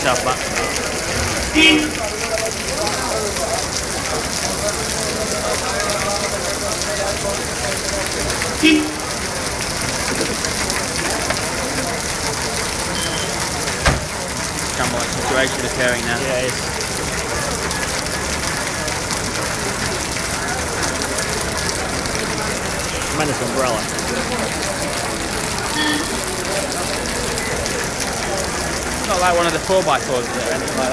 yourself back. Shambolic situation occurring now. Yeah, it is. Tremendous umbrella. Not like one of the 4x4s or anything like